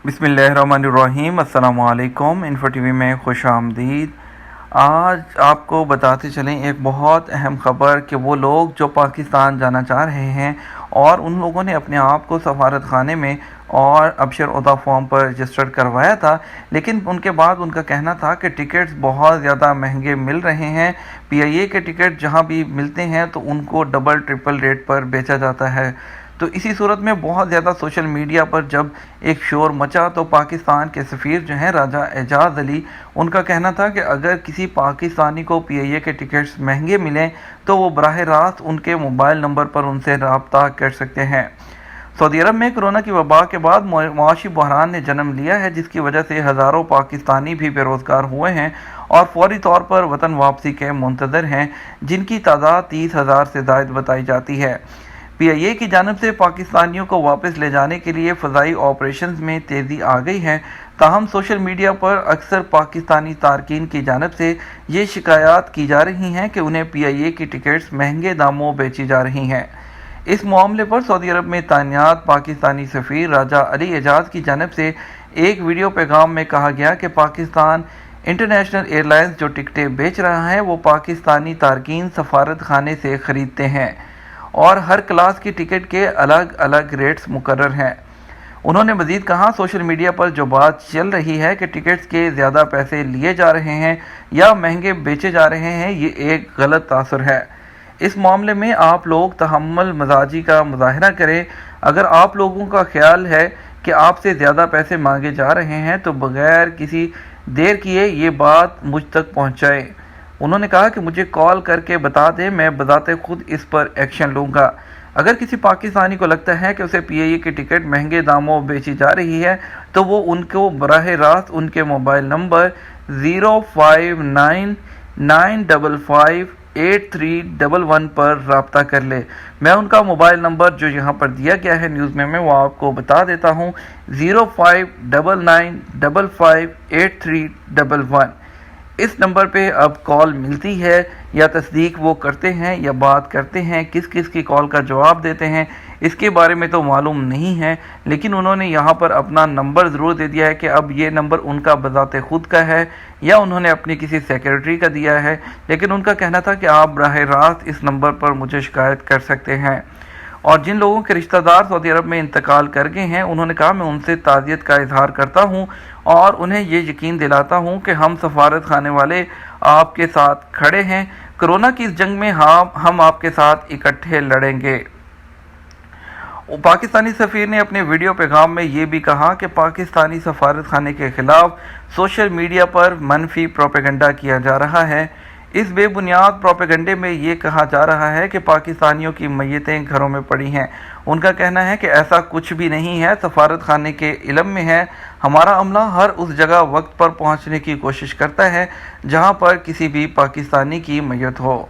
बिस्मिल्लाहिर्रहमानिर्रहीम। अस्सलाम वालेकुम। इन्फो टीवी में खुश आमदीद। आज आपको बताते चलें एक बहुत अहम ख़बर कि वो लोग जो पाकिस्तान जाना चाह रहे हैं और उन लोगों ने अपने आप को सफारत खाने में और अबशर उदा फॉर्म पर रजिस्टर्ड करवाया था, लेकिन उनके बाद उनका कहना था कि टिकट्स बहुत ज़्यादा महंगे मिल रहे हैं। पीआईए के टिकट जहां भी मिलते हैं तो उनको डबल ट्रिपल रेट पर बेचा जाता है। तो इसी सूरत में बहुत ज़्यादा सोशल मीडिया पर जब एक शोर मचा तो पाकिस्तान के सफ़ीर जो हैं राजा एजाज़ अली, उनका कहना था कि अगर किसी पाकिस्तानी को पीआईए के टिकट्स महंगे मिलें तो वो बराह रास्त उनके मोबाइल नंबर पर उनसे रब्ता कर सकते हैं। सऊदी अरब में कोरोना की वबा के बाद मुआशी बहरान ने जन्म लिया है, जिसकी वजह से हज़ारों पाकिस्तानी भी बेरोज़गार हुए हैं और फौरी तौर पर वतन वापसी के मुंतज़र हैं, जिनकी तादाद 30,000 से ज़ायद बताई जाती है। पीआईए की जानिब से पाकिस्तानियों को वापस ले जाने के लिए फ़ज़ाई ऑपरेशंस में तेज़ी आ गई है। ताहम सोशल मीडिया पर अक्सर पाकिस्तानी तारकीन की जानिब से ये शिकायत की जा रही हैं कि उन्हें पीआईए की टिकट्स महंगे दामों बेची जा रही हैं। इस मामले पर सऊदी अरब में तैनात पाकिस्तानी सफ़ीर राजा अली एजाज की जानिब से एक वीडियो पैगाम में कहा गया कि पाकिस्तान इंटरनेशनल एयरलाइंस जो टिकटें बेच रहा है वो पाकिस्तानी तारकीन सफारत खाने से ख़रीदते हैं और हर क्लास की टिकट के अलग अलग रेट्स मुकर्रर हैं। उन्होंने मज़ीद कहा, सोशल मीडिया पर जो बात चल रही है कि टिकट्स के ज़्यादा पैसे लिए जा रहे हैं या महंगे बेचे जा रहे हैं, ये एक गलत तासुर है। इस मामले में आप लोग तहम्मुल मजाजी का मुजाहरा करें। अगर आप लोगों का ख्याल है कि आपसे ज़्यादा पैसे मांगे जा रहे हैं तो बगैर किसी देर किए ये बात मुझ तक पहुँचाएँ। उन्होंने कहा कि मुझे कॉल करके बता दें, मैं बजाते खुद इस पर एक्शन लूँगा। अगर किसी पाकिस्तानी को लगता है कि उसे पीआईए की टिकट महंगे दामों बेची जा रही है तो वो उनको बराह रास्त उनके मोबाइल नंबर 0599558311 पर रब्ता कर ले। मैं उनका मोबाइल नंबर जो यहाँ पर दिया गया है न्यूज़ में वो आपको बता देता हूँ, 0599558311। इस नंबर पे अब कॉल मिलती है या तस्दीक वो करते हैं या बात करते हैं, किस किस की कॉल का जवाब देते हैं इसके बारे में तो मालूम नहीं है, लेकिन उन्होंने यहाँ पर अपना नंबर ज़रूर दे दिया है कि अब ये नंबर उनका बजाते खुद का है या उन्होंने अपनी किसी सेक्रेटरी का दिया है। लेकिन उनका कहना था कि आप बराह रास्त इस नंबर पर मुझे शिकायत कर सकते हैं। और जिन लोगों के रिश्तेदार सऊदी अरब में इंतकाल कर गए हैं, उन्होंने कहा, मैं उनसे ताज़ियत का इजहार करता हूँ और उन्हें ये यकीन दिलाता हूँ कि हम सफारत खाने वाले आपके साथ खड़े हैं। कोरोना की इस जंग में हम आपके साथ इकट्ठे लड़ेंगे। पाकिस्तानी सफ़ीर ने अपने वीडियो पैगाम में ये भी कहा कि पाकिस्तानी सफारत खाने के ख़िलाफ़ सोशल मीडिया पर मनफी प्रोपेगेंडा किया जा रहा है। इस बेबुनियाद प्रोपेगेंडे में ये कहा जा रहा है कि पाकिस्तानियों की मैयतें घरों में पड़ी हैं। उनका कहना है कि ऐसा कुछ भी नहीं है, सफारत खाने के इल्म में है। हमारा अमला हर उस जगह वक्त पर पहुंचने की कोशिश करता है जहां पर किसी भी पाकिस्तानी की मैयत हो।